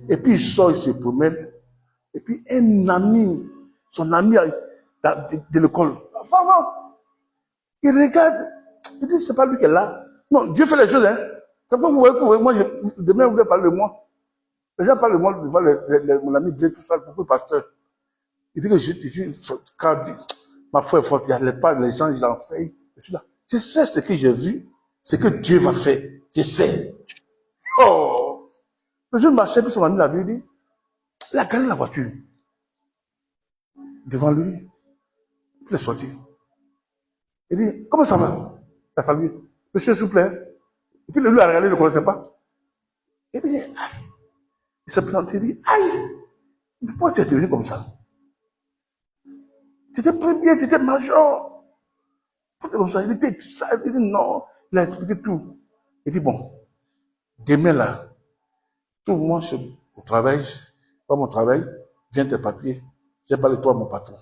Et puis il sort, il se promène. Et puis un ami, son ami de l'école, il regarde, il dit, c'est pas lui qui est là. Non, Dieu fait les choses, hein. C'est pourquoi vous voyez, moi, demain, vous voulez parler de moi. Les gens parlent de moi devant mon ami Dieu, tout ça, beaucoup de pasteurs. Il dit que quand ma foi est forte, il n'y a pas les gens, ils enseignent. Je suis là. Je sais ce que j'ai vu, ce que Dieu va faire. Je sais. Oh! Le jeune marchait, puis son ami l'a vu, il dit, il a gagné la voiture. Devant lui, il est sorti. Il dit, comment ça va? Il a salué. Monsieur, s'il vous plaît. Et puis lui a regardé, il ne le connaissait pas. Il dit, aïe. Il s'est présenté, il dit, aïe, mais pourquoi tu es devenu comme ça? Tu étais premier, tu étais major. Pourquoi tu es comme ça? Il était tout ça. Il dit, non. Il a expliqué tout. Il dit, bon, demain là, tout le monde au travail, pas mon travail, viens tes papiers. J'ai parlé de toi à mon patron.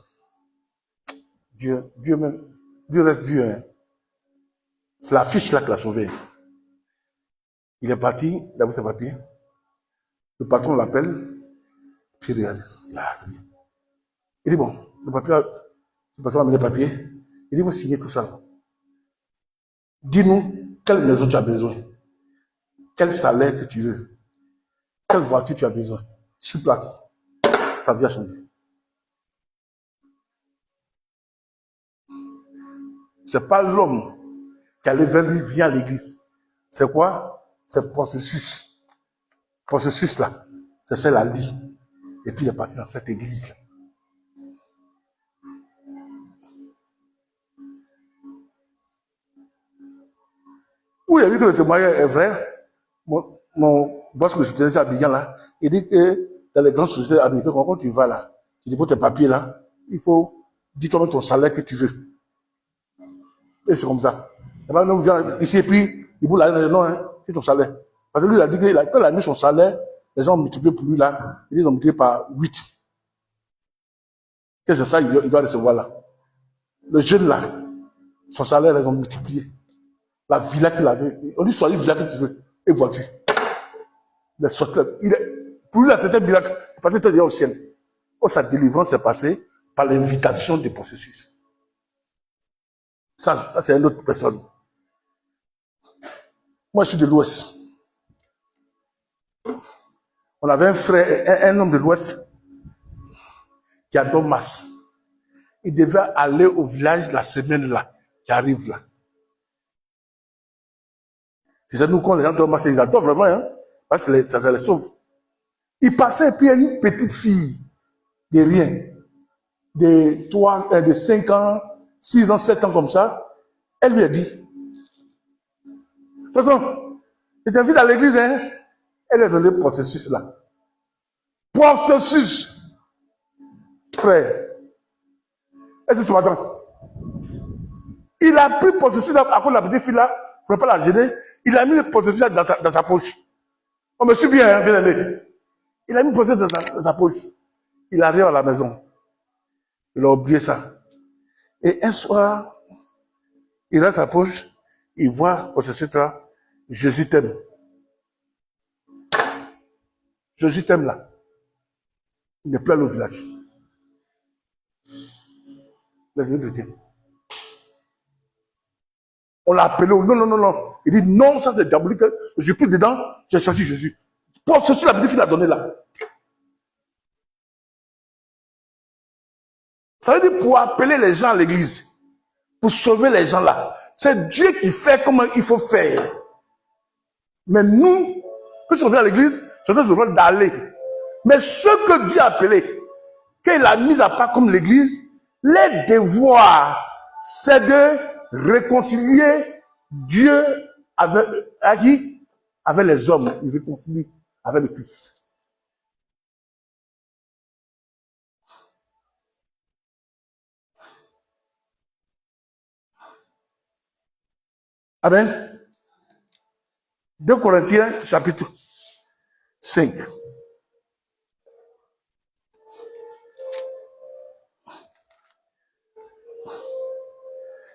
Dieu même, Dieu reste Dieu. Hein. C'est la fiche là qui l'a sauvé. Il est parti, il a vu ses papiers. Le patron l'appelle, puis il regarde. Ah, c'est bien. Il dit, bon, le patron a mis les papiers. Il dit, vous signez tout ça. Dis-nous quelle maison tu as besoin, quel salaire que tu veux, quelle voiture tu as besoin. Sur place, sa vie a changé. C'est pas l'homme qui allait vers lui via l'église. C'est quoi? C'est le processus. Le processus là, c'est celle à lit. Et puis il est parti dans cette église là. Où il a vu que le témoignage est vrai. Mon boss que je suis à Abidjan là, il dit que dans les grandes sociétés américaines, quand tu vas là, tu déposes tes papiers là, il faut dire toi-même ton salaire que tu veux. Et c'est comme ça. Et ben, nous vient ici et puis, il vous l'a dit, non, hein, c'est ton salaire. Parce que lui, il a dit que quand il a mis son salaire, les gens ont multiplié pour lui là, ils ont multiplié par 8. Qu'est-ce que c'est ça, il doit recevoir là. Le jeune là, son salaire, ils ont multiplié. La villa qu'il avait, on dit choisis la villa que tu veux, et voiture. Il est sorti, pour lui, c'était un miracle, parce qu'il était au ciel. Oh, sa délivrance est passée par l'invitation du processus. Ça c'est une autre personne. Moi, je suis de l'Ouest. On avait un frère, un homme de l'Ouest, qui adore masse. Il devait aller au village la semaine là, qui arrive là. C'est ça, nous, quand les gens adorent masse, ils adorent vraiment, hein, parce que ça les sauve. Il passait, et puis il y a une petite fille, de rien, de 5 ans, 6 ans, 7 ans comme ça. Elle lui a dit, tonton, je t'invite à l'église, hein. Elle est donné le processus là. Processus. Frère, est-ce que tu m'entends? Il a pris le processus là, à cause de la petite fille là, pour ne pas la gêner. Il a mis le processus là dans sa poche. On me suit bien, hein, bien aimé. Il a mis le processus dans sa poche. Il arrive à la maison. Il a oublié ça. Et un soir, il a sa poche, il voit le processus là, Jésus t'aime. Jésus t'aime là. Il n'est plus allé au village. Il est venu de Dieu. On l'a appelé, non. Il dit, non, ça c'est diabolique. Je suis plus dedans, j'ai choisi Jésus. Pour ceci, la petite fille l'a donné là. Ça veut dire pour appeler les gens à l'église, pour sauver les gens là. C'est Dieu qui fait comment il faut faire. Mais nous, puisqu'on vient à l'église, c'est notre rôle d'aller. Mais ce que Dieu a appelé, qu'il a mis à part comme l'église, les devoirs, c'est de réconcilier Dieu avec qui? Avec les hommes. Il réconcilie avec le Christ. Amen. 2 Corinthiens, chapitre 5.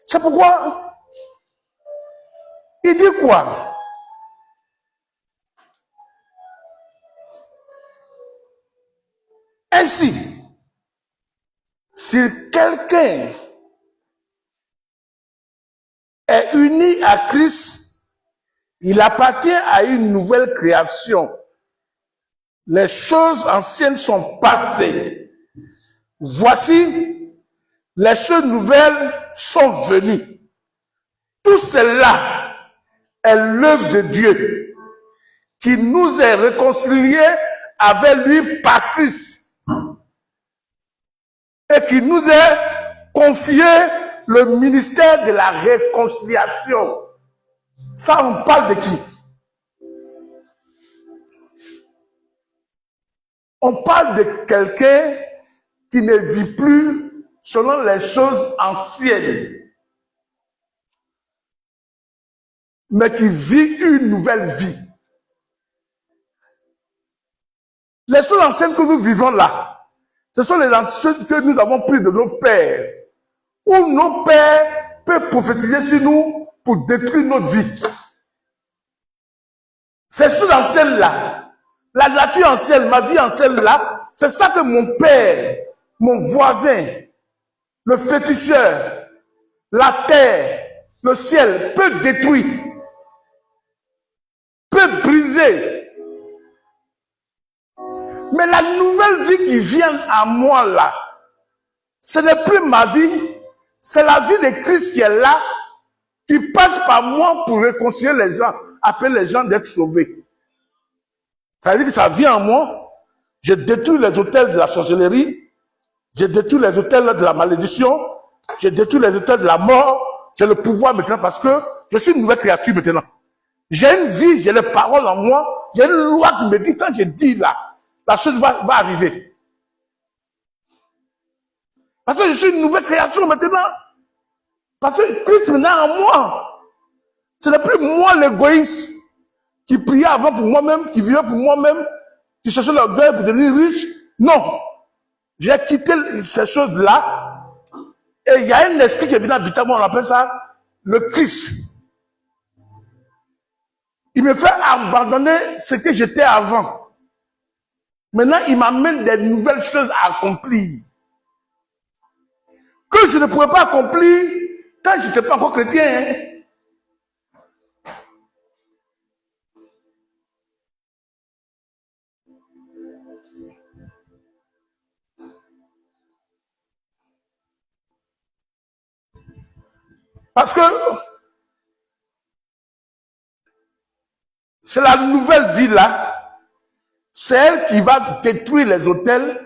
C'est pourquoi il dit quoi? Ainsi, si quelqu'un est uni à Christ, il appartient à une nouvelle création. Les choses anciennes sont passées. Voici, les choses nouvelles sont venues. Tout cela est l'œuvre de Dieu qui nous est réconcilié avec lui par Christ et qui nous est confié le ministère de la réconciliation. Ça, on parle de qui? On parle de quelqu'un qui ne vit plus selon les choses anciennes, mais qui vit une nouvelle vie. Les choses anciennes que nous vivons là, ce sont les choses que nous avons prises de nos pères, où nos pères peuvent prophétiser sur nous pour détruire notre vie. Ces choses anciennes là, la nature ancienne, ma vie ancienne là, c'est ça que mon père, mon voisin, le féticheur, la terre, le ciel peut détruire, peut briser. Mais la nouvelle vie qui vient à moi là, ce n'est plus ma vie, c'est la vie de Christ qui est là, qui passe par moi pour réconcilier les gens, appeler les gens d'être sauvés. Ça veut dire que ça vient en moi, je détruis les autels de la sorcellerie, je détruis les autels de la malédiction, je détruis les autels de la mort, j'ai le pouvoir maintenant parce que je suis une nouvelle créature maintenant. J'ai une vie, j'ai les paroles en moi, j'ai une loi qui me dit, quand je dis là, la chose va arriver. Parce que je suis une nouvelle création maintenant. Parce que Christ maintenant en moi. Ce n'est plus moi l'égoïste qui priait avant pour moi-même, qui vivait pour moi-même, qui cherchait l'orgueil pour devenir riche. Non. J'ai quitté ces choses-là. Et il y a un esprit qui est venu habiter moi, on appelle ça le Christ. Il me fait abandonner ce que j'étais avant. Maintenant, il m'amène des nouvelles choses à accomplir. Que je ne pourrais pas accomplir quand je n'étais pas encore chrétien. Hein. Parce que c'est la nouvelle vie là. C'est elle qui va détruire les autels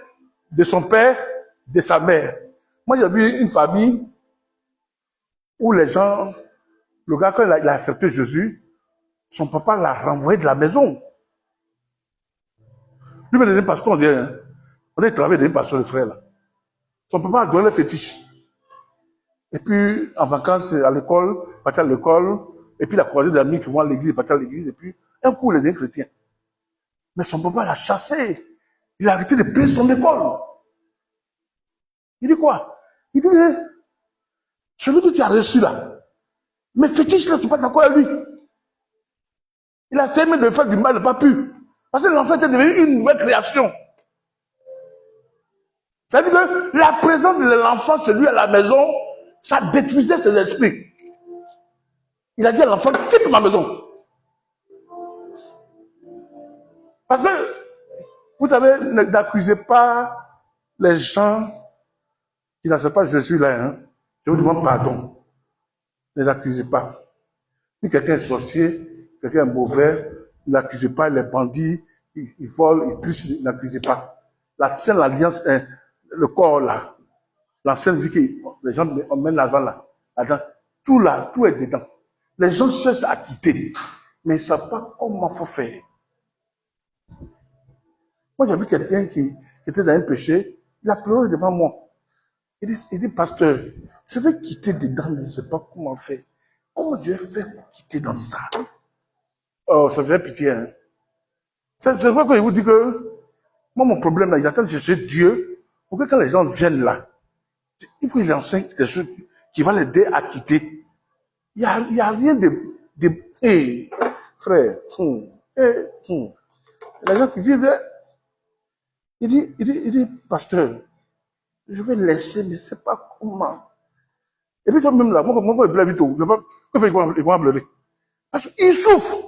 de son père, de sa mère. Moi, j'ai vu une famille où les gens, le gars, quand il a accepté Jésus, son papa l'a renvoyé de la maison. Lui, il est devenu pasteur, on dit, hein. On dit, il travaille devenu pasteur, le frère, là. Son papa a donné le fétiche. Et puis, en vacances, à l'école, il partait à l'école, et puis il a croisé des amis qui vont à l'église, il partait à l'église, et puis, un coup, il est devenu chrétien. Mais son papa l'a chassé. Il a arrêté de payer son école. Il dit quoi? Il dit, celui que tu as reçu là, mais fétiche là, tu n'es pas d'accord avec lui. Il a fermé de faire du mal, il n'a pas pu. Parce que l'enfant était devenu une nouvelle création. C'est-à-dire que la présence de l'enfant chez lui à la maison, ça détruisait ses esprits. Il a dit à l'enfant, quitte ma maison. Parce que, vous savez, n'accusez pas les gens qui n'acceptent pas Jésus là. Hein. Je vous demande pardon. Ne les accusez pas. Si quelqu'un est sorcier, quelqu'un est mauvais, n'accusez pas les bandits, ils volent, ils trichent, n'accusez pas. L'ancienne alliance, le corps là, l'ancienne vie que les gens emmènent là-dedans, là-dedans, tout là, tout est dedans. Les gens cherchent à quitter, mais ils ne savent pas comment il faut faire. Moi, j'ai vu quelqu'un qui était dans un péché, il a pleuré devant moi. Il dit, pasteur, je vais quitter dedans, mais je ne sais pas comment faire. Comment je vais faire pour quitter dans ça? Oh, ça fait pitié. Hein? C'est vrai que je vous dis que moi, mon problème là, j'attends de chercher Dieu pour que quand les gens viennent là, il faut qu'il enseigne quelque chose qui va l'aider à quitter. Il y a rien de hey, frère, les gens qui vivent, il dit, pasteur, je vais laisser, mais je ne sais pas comment. Et puis toi-même là, moi, je pleure vite. Il va pleurer. Parce qu'il souffre.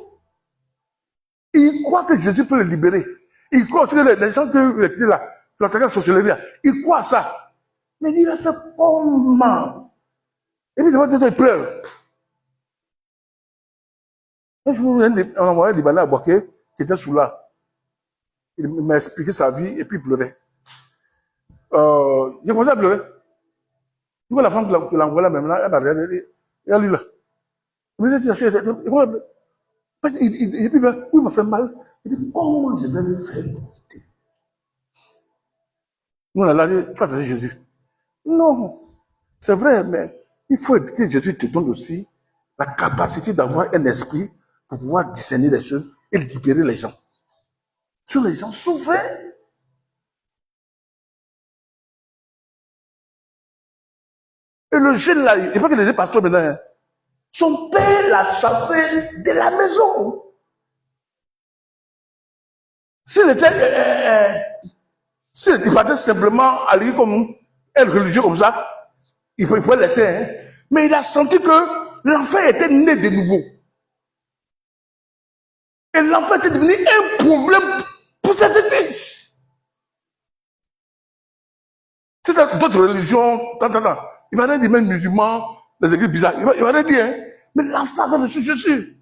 Il croit que Jésus peut le libérer. Il croit aussi que les gens qui étaient là, qui ont attaqué la sorcellerie, ils croient à ça. Mais il a fait comment? Et puis il pleure. Un jour, on a envoyé un Libanais à Boaké, qui était sous là. Il m'a expliqué sa vie et puis il pleurait. J'ai commencé à pleurer. Du coup, la femme qui l'a envoyé là, même là, elle m'a regardé, elle a lu là. Il m'a dit, et puis, oui, il m'a fait mal. Il dit, comment je vais faire pour quitter? Nous, on a dit, il faut attendre Jésus. Non, c'est vrai, mais il faut que Jésus te donne aussi la capacité d'avoir un esprit pour pouvoir discerner les choses et libérer les gens. Sur les gens souffrent. Et le jeune là, il n'est pas qu'il est pasteur maintenant. Son père l'a chassé de la maison. S'il partait simplement à lui comme un religieux comme ça, il faut laisser. Hein. Mais il a senti que l'enfant était né de nouveau. Et l'enfant était devenu un problème pour ses fétiches. C'est d'autres religions, il va dire même musulmans, les églises bizarres, il va dire, hein, mais l'enfant va reçu Jésus.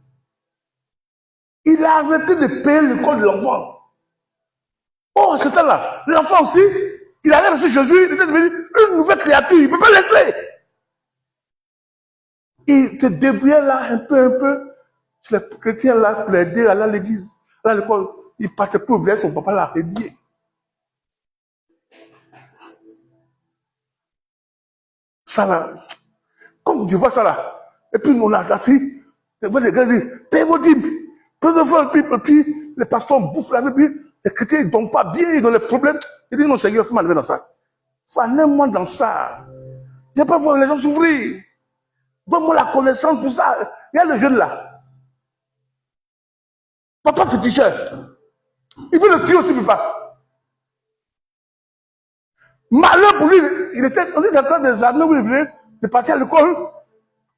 Il a arrêté de payer l'école de l'enfant. Oh, c'est là, l'enfant aussi, il a reçu Jésus, il était devenu une nouvelle créature, il ne peut pas laisser. Il se débrouillait là un peu. Les chrétiens là, plaidaient à l'église, à l'école, il partait pour ouvrir son papa l'a renié. Ça là, comme tu vois ça là, et puis on a assis, on voit des gars dire, payez vos dîmes, payez vos dîmes, puis les pasteurs bouffent la vie, puis les chrétiens ils ne donnent pas bien, ils ont des problèmes. Il dit non Seigneur, il faut m'enlever dans ça. Fallait-moi dans ça. Je ne vais pas voir les gens souffrir. Donne-moi la connaissance pour ça. Il y a le jeune là. Papa féticheur. Il veut le tuer aussi, papa. Malheur pour lui, on est d'accord des années où il venait de partir à l'école.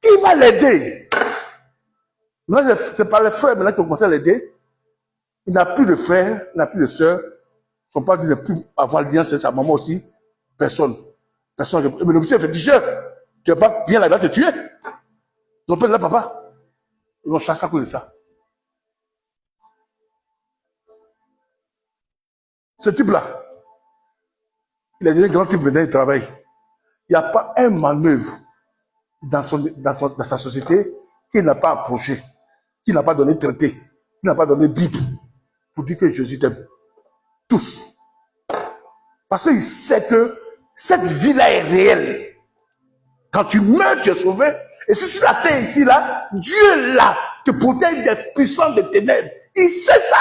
Qui va l'aider? C'est pas les frères maintenant qui ont commencé à l'aider. Il n'a plus de frères, il n'a plus de sœurs. Son père dit de ne plus avoir lien, c'est sa maman aussi. Personne. Mais le monsieur est féticheur. Tu n'es pas bien là-bas te tuer. Son père là, papa. Ils vont chasser à cause de ça. Ce type-là, il a dit un grand type maintenant, il travaille. Il n'y a pas un manœuvre dans sa société qu'il n'a pas approché, qu'il n'a pas donné traité, qu'il n'a pas donné Bible pour dire que Jésus t'aime. Tous. Parce qu'il sait que cette vie-là est réelle. Quand tu meurs, tu es sauvé. Et si sur la terre ici, là, Dieu là te protège des puissants des ténèbres. Il sait ça.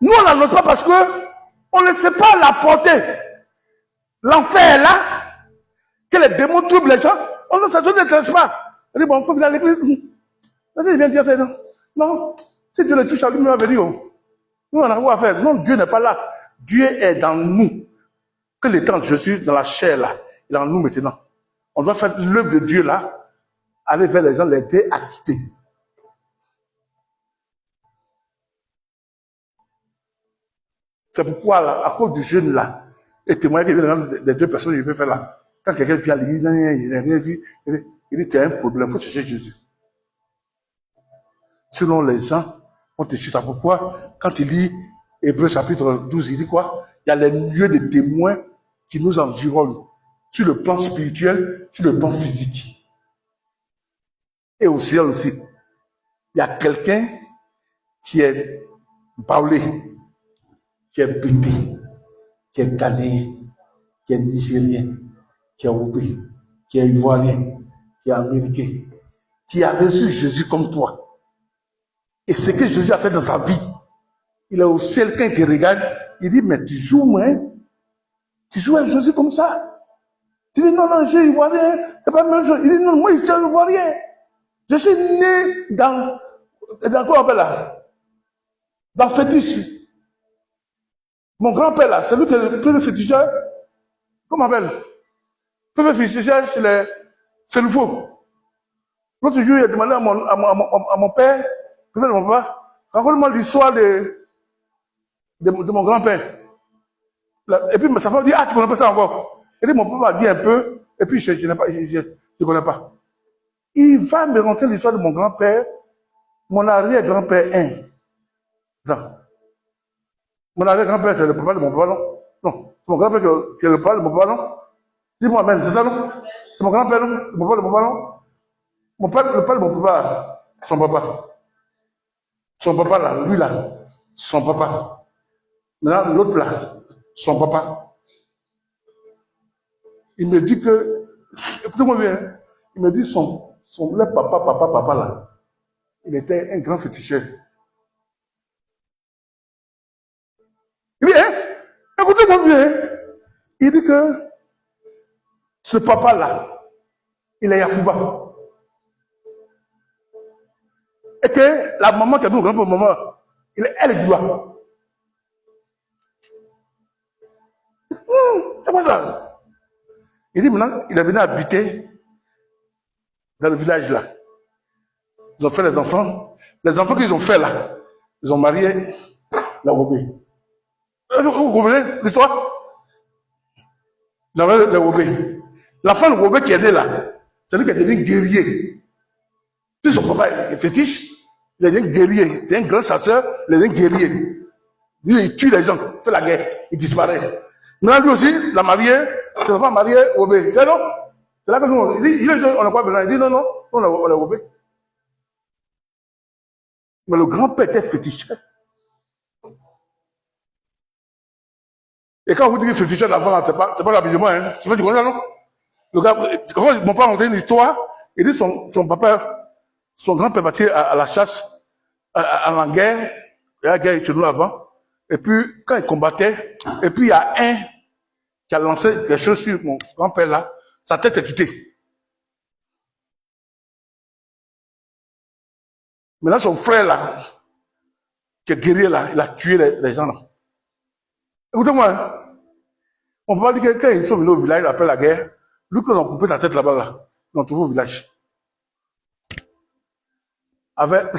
Nous, on n'annonce pas parce qu'on ne sait pas la portée. L'enfer est là, que les démons troublent les gens. On ne s'intéresse pas. On dit, bon, il faut venir à l'église. Il vient dire, non. Non, si Dieu le touche à lui, il va venir. Nous, on a quoi à faire. Non, Dieu n'est pas là. Dieu est dans nous. Que le temps, je suis dans la chair là. Il est en nous maintenant. On doit faire l'œuvre de Dieu là, aller vers les gens, l'aider à quitter. C'est pourquoi, là, à cause du jeune là, et témoigner qu'il vient des deux personnes qu'il veut faire là. Quand quelqu'un vient à l'église, il n'a rien vu, il dit, tu as un problème, il faut chercher Jésus. Sinon, les gens vont te chercher. Pourquoi, quand il dit, Hébreux chapitre 12, il dit quoi? Il y a les lieux de témoins qui nous environnent, sur le plan spirituel, sur le plan physique. Et au ciel aussi. Il y a quelqu'un qui est baoulé, qui est buté, qui est ghanéen, qui est nigérien, qui est roubaix, qui est ivoirien, qui est américain, qui a reçu Jésus comme toi. Et ce que Jésus a fait dans sa vie, il est au ciel, quand il te regarde, il dit, mais tu joues, moi, hein? Tu joues à Jésus comme ça? Tu dis, non, je suis ivoirien, c'est pas la même chose. Il dit, non, moi, je suis ivoirien. Je suis né dans quoi on appelle là? Dans fétiche. Mon grand-père là, c'est lui qui est le premier féticheur. Comment on appelle? Le premier féticheur c'est le faux. L'autre jour, il a demandé à mon père, peut-être mon papa, raconte-moi l'histoire de mon grand-père. Et puis sa femme dit, ah, tu ne connais pas ça encore. Et puis mon papa a dit un peu, et puis je ne connais pas. Il va me raconter l'histoire de mon grand-père, mon arrière-grand-père 1. Non. Mon arrière-grand-père, c'est le papa de mon papa, non? Non. C'est mon grand-père qui est le papa de mon papa, non? Dis-moi même, c'est ça, non? C'est mon grand-père, non? Le papa de mon papa, non? Le papa de mon papa, son papa. Son papa là, lui là, son papa. Maintenant, l'autre là, son papa. Il me dit que, écoutez-moi bien, il me dit le papa là, il était un grand féticheur. Il dit, hein, écoutez-moi bien, il dit que ce papa là, il est Yacouba. Et que la maman qui a mis au grand maman, elle est doigt. C'est quoi ça? Il dit maintenant, il est venu habiter dans le village là. Ils ont fait les enfants. Les enfants qu'ils ont fait là, ils ont marié la Robé. Vous revenez l'histoire? Ils ont marié la Robé. L'enfant de Robé qui est né là, c'est lui qui est devenu guerrier. Puis son papa est fétiche, il est devenu guerrier. C'est un grand chasseur, il est devenu guerrier. Lui, il tue les gens, il fait la guerre, il disparaît. Maintenant, lui aussi, la marié, c'est l'enfant marié Robé. Non? C'est là que nous, il dit, on n'a pas besoin. Il dit, non, on est Robé. Mais le grand-père était féticheur. Et quand vous dites féticheur d'avant, c'est pas l'habillement, hein. C'est pas du connais, non? Le gars, quand mon père racontait une histoire, il dit son papa, son grand-père parti à la chasse, à la guerre, il y a la guerre chez nous avant. Et puis, quand il combattait, et puis il y a un qui a lancé quelque chose sur mon grand-père là, sa tête est quittée. Maintenant, son frère là, qui est guerrier là, il a tué les gens là. Écoutez-moi, on peut pas dire que quand ils sont venus au village après la guerre, lui, quand on a coupé sa tête là-bas, là, ils l'ont trouvé au village. Avec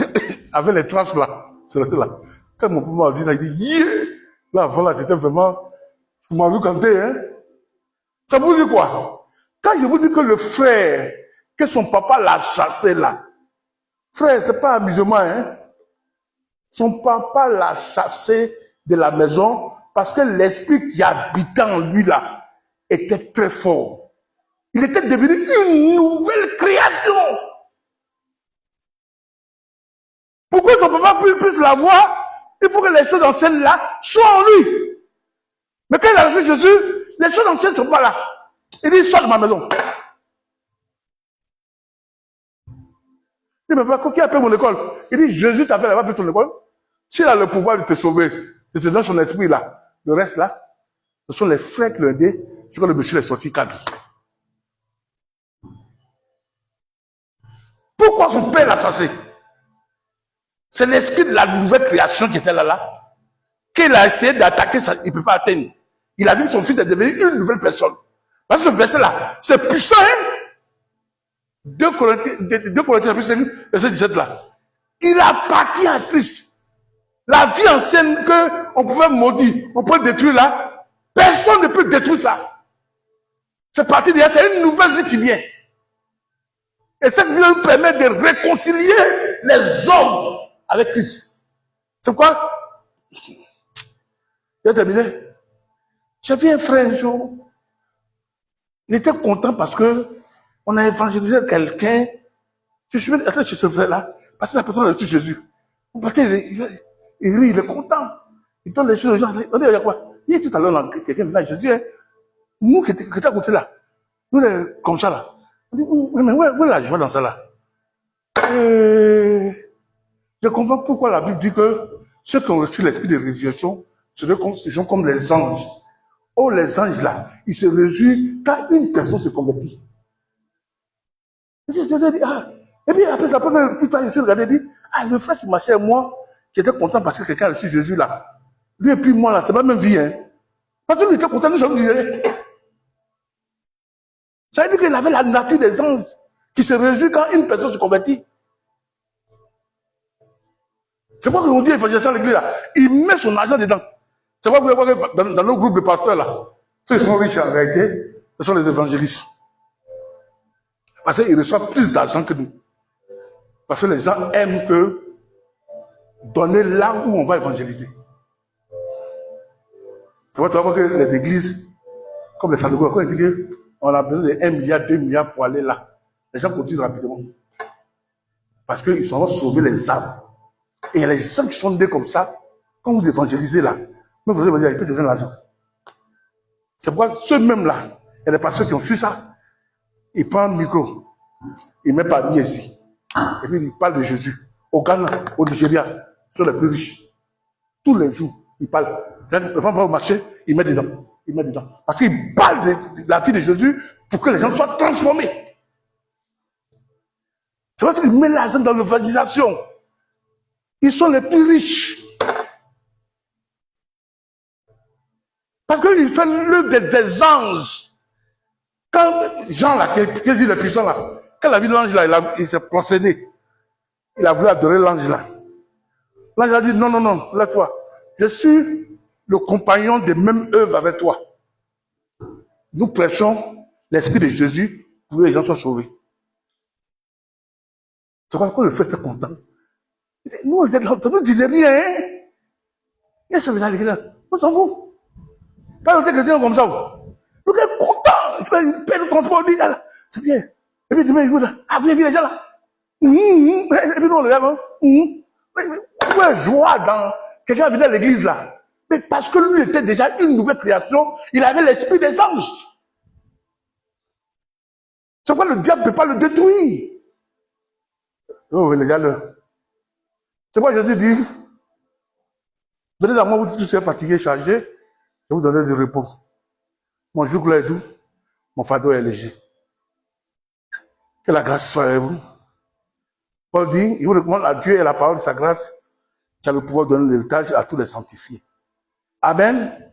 les traces là, c'est resté là. Quand mon papa m'a dit, il a dit, yeah! Là, avant là, c'était vraiment, vous m'avez vu canter, hein? Ça vous dit quoi? Quand je vous dis que le frère, que son papa l'a chassé là, frère, c'est pas amusement, hein? Son papa l'a chassé de la maison parce que l'esprit qui habitait en lui là était très fort. Il était devenu une nouvelle création. Pour que son papa puisse la voir, il faut que les choses anciennes là soient en lui. Mais quand il a vu Jésus, les choses anciennes ne sont pas là. Il dit, sors de ma maison. Il dit, mais papa, qui a fait mon école? Il dit, Jésus t'a fait là-bas ton école. S'il a le pouvoir de te sauver, de te donner son esprit là, le reste là, ce sont les frères qui l'ont aidé, jusqu'à le monsieur est sorti cadre. Pourquoi son père l'a chassé? C'est l'esprit de la nouvelle création qui était là, qu'il a essayé d'attaquer, il ne peut pas atteindre. Il a vu que son fils est devenu une nouvelle personne. Parce que ce verset-là, c'est puissant, hein? 2 Corinthiens, verset 17 là. Il appartient à Christ. La vie ancienne qu'on pouvait maudire, on peut détruire là, personne ne peut détruire ça. C'est parti de là, c'est une nouvelle vie qui vient. Et cette vie nous permet de réconcilier les hommes avec Christ. C'est quoi? J'ai terminé. J'ai vu un frère un jour. Il était content parce que on a évangélisé quelqu'un. Je suis venu chez ce frère-là, parce que la personne a reçu Jésus. Il rit, il est content. Il donne les choses aux gens. On dit, il y a quoi? Il est tout à l'heure, quelqu'un vient à Jésus. Hein. Nous qui étions à côté là, nous comme ça là. On dit, mais où est la joie dans ça là? Je comprends pourquoi la Bible dit que ceux qui ont reçu l'esprit de résurrection sont comme les anges. Oh, les anges là, ils se réjouissent quand une personne se convertit. Et puis après, plus tard, je suis regardé et dit, le frère qui marchait avec moi, qui était content parce que quelqu'un a reçu Jésus là. Lui et puis moi, là, c'est pas la même vie. Hein. Parce que lui était content, nous sommes disais. Ça veut dire qu'il avait la nature des anges qui se réjouit quand une personne se convertit. C'est pourquoi on dit évangélisation à l'église là. Il met son argent dedans. C'est pourquoi vous voyez que dans nos groupes de pasteurs là, ceux qui sont riches en réalité, ce sont les évangélistes. Parce qu'ils reçoivent plus d'argent que nous. Parce que les gens aiment que donner là où on va évangéliser. C'est pourquoi tu vas voir que les églises, comme les synagogues, quand ils disent qu'on a besoin de 1 milliard, 2 milliards pour aller là, les gens continuent rapidement. Parce qu'ils sont sauver les âmes. Et il y a les gens qui sont nés comme ça, quand vous évangélisez là, même vous allez dire, il peut te donner l'argent. C'est pourquoi ceux-mêmes là, il y a des pasteurs qui ont su ça, ils prennent le micro, ils mettent pas ici, et puis ils parlent de Jésus. Au Ghana, au Nigeria, ils sont les plus riches. Tous les jours, ils parlent. Les femmes vont au marché, ils mettent dedans. Ils mettent dedans. Parce qu'ils parlent de la vie de Jésus pour que les gens soient transformés. C'est parce qu'ils mettent l'argent dans l'évangélisation. Ils sont les plus riches. Parce qu'ils font l'œuvre des anges. Quand Jean, là, qui dit le puissant, là, quand il a vu l'ange, là, il s'est prosterné. Il a voulu adorer l'ange, là. L'ange a dit, non, non, non, lève-toi. Je suis le compagnon des mêmes œuvres avec toi. Nous prêchons l'Esprit de Jésus pour que les gens soient sauvés. C'est pourquoi le fait est content. Nous, on ne disait rien, hein. Il y a ce là, on s'en fout. Pas le chrétien comme ça. Nous sommes contents. Tu as une paix de transport, dit là. C'est bien. Et puis demain, écoute, ah, vous avez vu les gens là. Et puis nous, on le regarde. Ouais, joie dans. Quelqu'un venu à l'église là. Mais parce que lui était déjà une nouvelle création, il avait l'esprit des anges. C'est pourquoi le diable ne peut pas le détruire. Oh, les gars, c'est pourquoi Jésus dit, venez à moi, vous tous êtes fatigués, chargés, je vous donnerai du repos. Mon joug là est doux, mon fardeau est léger. Que la grâce soit avec vous. Paul dit, il vous recommande à Dieu et la parole de sa grâce, qui a le pouvoir de donner l'héritage à tous les sanctifiés. Amen.